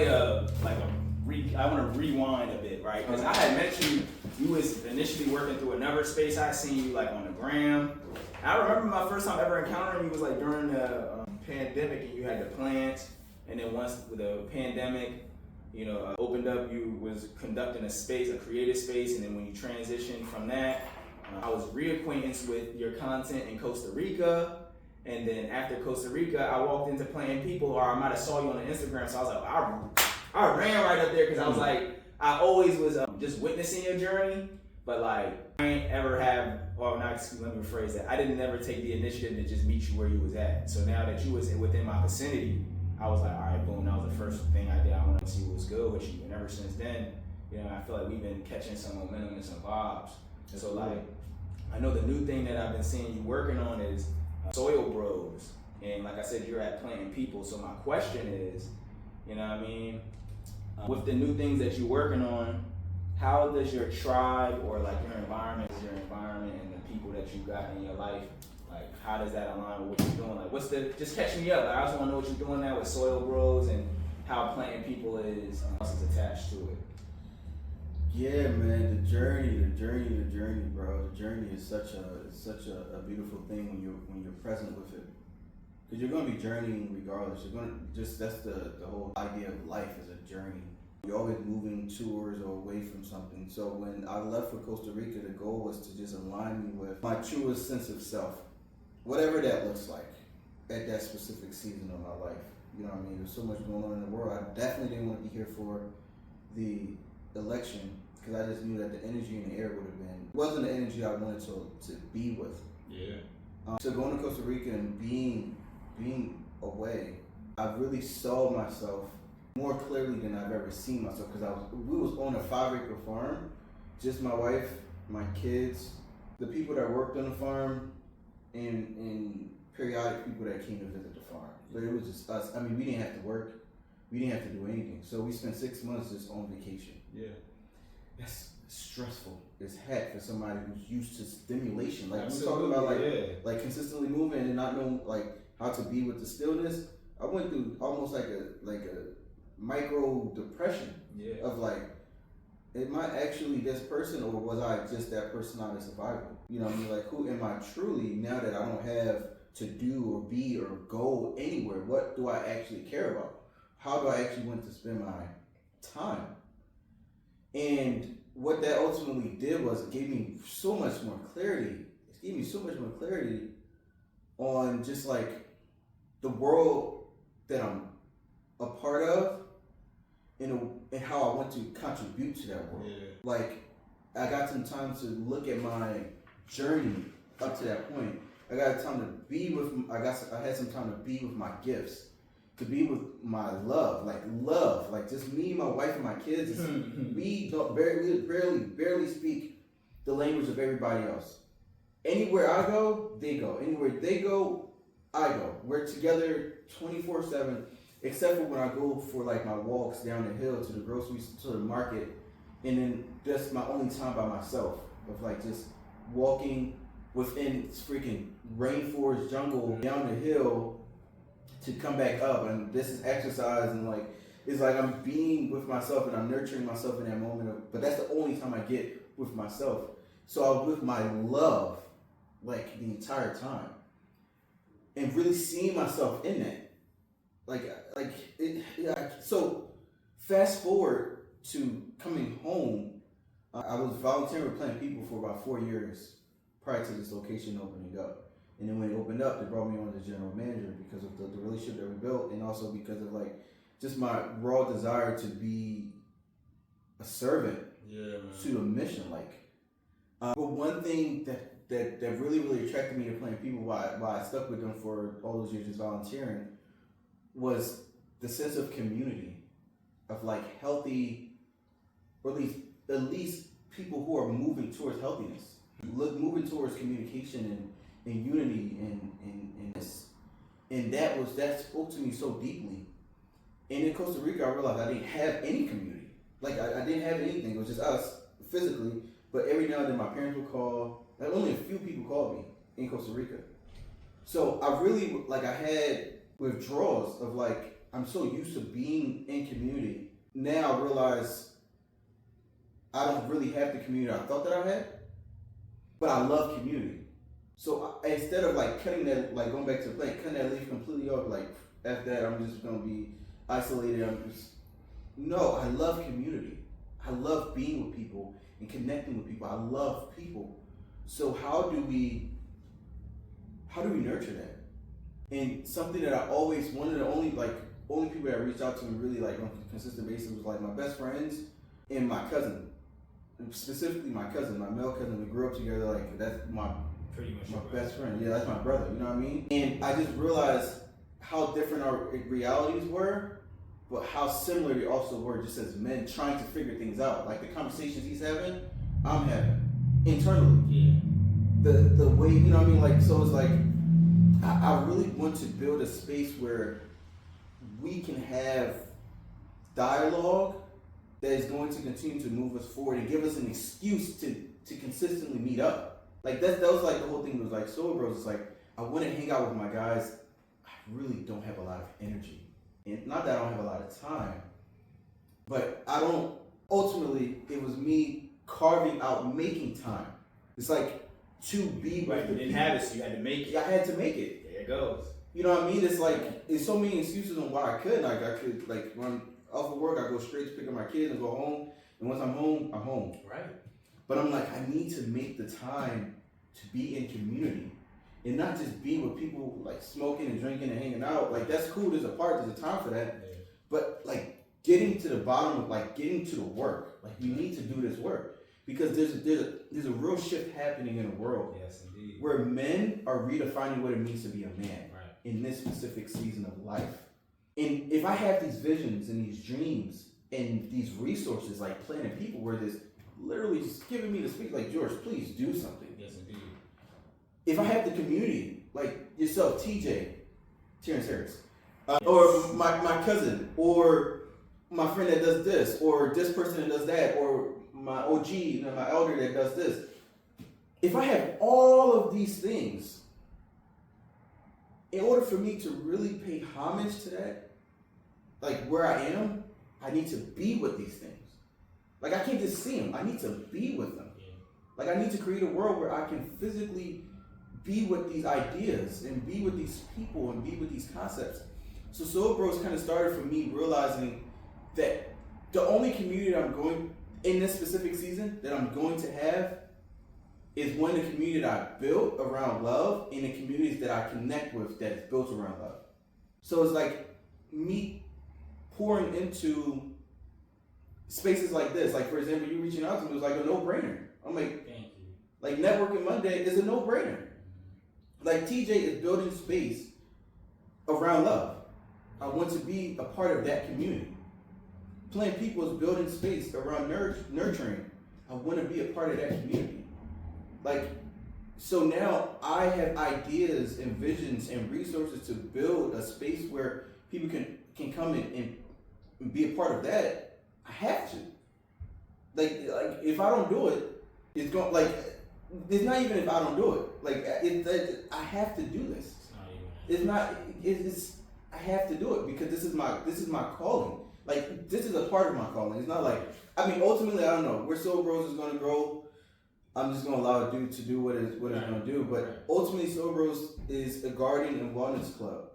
play I want to rewind a bit, right? Because I had met you. You was initially working through another space. I seen you like on the gram. I remember my first time ever encountering you was like during the pandemic, and you had the plants. And then once the pandemic, opened up, you was conducting a creative space. And then when you transitioned from that, I was reacquainted with your content in Costa Rica. And then after Costa Rica, I walked into Playing People, or I might have saw you on the Instagram. So I was like, I ran right up there because I was like, I always was just witnessing your journey, but like I ain't ever have, or not, let me rephrase that. I didn't ever take the initiative to just meet you where you was at. So now that you was within my vicinity, I was like, all right, boom, that was the first thing I did. I wanted to see what was good with you. And ever since then, I feel like we've been catching some momentum and some vibes. And so like, I know the new thing that I've been seeing you working on is Soil Bros. And like I said, you're at Playing People. So my question is, with the new things that you're working on, how does your tribe or like your environment and the people that you got in your life, like how does that align with what you're doing? Like just catch me up. Like, I just want to know what you're doing now with Soil Bros and how Playing People is attached to it. Yeah, man, the journey, bro. The journey is such a beautiful thing when you're present with it. Because you're going to be journeying regardless. That's the whole idea of life is a journey. You're always moving towards or away from something. So when I left for Costa Rica, the goal was to just align me with my truest sense of self. Whatever that looks like at that specific season of my life. You know what I mean? There's so much going on in the world. I definitely didn't want to be here for the election because I just knew that the energy in the air wasn't the energy I wanted to be with. Yeah. So going to Costa Rica and being away, I really saw myself more clearly than I've ever seen myself because we was on a 5-acre farm, just my wife, my kids, the people that worked on the farm, and periodic people that came to visit the farm. But it was just us. I mean, we didn't have to work, we didn't have to do anything. So we spent 6 months just on vacation. Yeah. That's stressful as heck for somebody who's used to stimulation. Like Absolutely, we're talking about like consistently moving and not knowing like how to be with the stillness. I went through almost like a micro depression of like, am I actually this person or was I just that person out of survival? You know what I mean? Like, who am I truly now that I don't have to do or be or go anywhere? What do I actually care about? How do I actually want to spend my time? And what that ultimately did was it gave me so much more clarity. It gave me so much more clarity on just like the world that I'm a part of and how I want to contribute to that world. Yeah. Like, I got some time to look at my journey up to that point. I got time to be with, I had some time to be with my gifts, to be with my love, like just me, my wife, and my kids. We barely speak the language of everybody else. Anywhere I go, they go. Anywhere they go, I go. We're together 24/7, except for when I go for like my walks down the hill to the groceries, to the market, and then that's my only time by myself of like just walking within this freaking rainforest jungle down the hill to come back up. And this is exercise, and like it's like I'm being with myself and I'm nurturing myself in that moment. But that's the only time I get with myself. So I was with my love like the entire time, and really seeing myself in that. So fast forward to coming home, I was volunteering with Playing People for about 4 years prior to this location opening up. And then when it opened up, they brought me on as general manager because of the relationship that we built, and also because of like just my raw desire to be a servant to the mission. But one thing that really attracted me to Playing People, why I stuck with them for all those years just volunteering, was the sense of community, of like healthy, or at least people who are moving towards healthiness, moving towards communication and unity and this. And that spoke to me so deeply. And in Costa Rica, I realized I didn't have any community. Like I didn't have anything. It was just us physically. But every now and then my parents would call. Like only a few people called me in Costa Rica. So I had withdrawals of like, I'm so used to being in community now I realize I don't really have the community I thought that I had, but I love community. So instead of like cutting that, like going back to the plant, cutting that leaf completely off, like after that I'm just gonna be isolated. No, I love community. I love being with people and connecting with people. I love people. So how do we nurture that? And something that I always, one of the only people that reached out to me really like on a consistent basis was like my best friends and my cousin. Specifically my cousin, my male cousin. We grew up together, like that's my best friend. Yeah, that's my brother, you know what I mean? And I just realized how different our realities were, but how similar they also were just as men trying to figure things out. Like the conversations he's having, I'm having internally. Yeah. The way, you know what I mean? Like, so it's like, I really want to build a space where we can have dialogue that is going to continue to move us forward and give us an excuse to consistently meet up. Like that was like the whole thing was like Soul Bros. It's like I want to hang out with my guys. I really don't have a lot of energy, and not that I don't have a lot of time, but I don't. Ultimately, it was me carving out making time. It's like to be with right. You didn't have it, so you had to make it. I had to make it. There it goes. You know what I mean? It's like there's so many excuses on why I couldn't. Like I could like when I'm off of work, I go straight to pick up my kids and go home. And once I'm home, I'm home. Right. But I'm like, I need to make the time to be in community and not just be with people like smoking and drinking and hanging out. Like that's cool. There's a time for that. Yeah. But like getting to the bottom of like getting to the work. Like we need to do this work because there's a real shift happening in the world. Yes, indeed. Where men are redefining what it means to be a man right. in this specific season of life. And if I have these visions and these dreams and these resources like planting people where there's literally just giving me the speech like, George, please do something. Yes, indeed. If I have the community, like yourself, TJ, Terrence Harris, or my cousin, or my friend that does this, or this person that does that, or my OG, my elder that does this. If I have all of these things, in order for me to really pay homage to that, like where I am, I need to be with these things. Like I can't just see them, I need to be with them. Yeah. Like I need to create a world where I can physically be with these ideas and be with these people and be with these concepts. So Soul Bros kind of started from me realizing that the only community that I'm going, in this specific season, that I'm going to have is one, the community that I built around love and the communities that I connect with that is built around love. So it's like me pouring into spaces like this. Like for example, you reaching out to me was like a no-brainer. I'm like, thank you. Like Networking Monday is a no-brainer. Like TJ is building space around love. I want to be a part of that community. Playing People is building space around nurturing. I want to be a part of that community. Like, so now I have ideas and visions and resources to build a space where people can come in and be a part of that. I have to. Like if I don't do it, it's going like it's not even if I don't do it. Like I have to do this. It's not. It's I have to do it because this is my calling. Like this is a part of my calling. It's not like ultimately I don't know where Soul Bros is going to grow. I'm just going to allow it to do what it's going to do. But ultimately, Soul Bros is a garden and wellness club.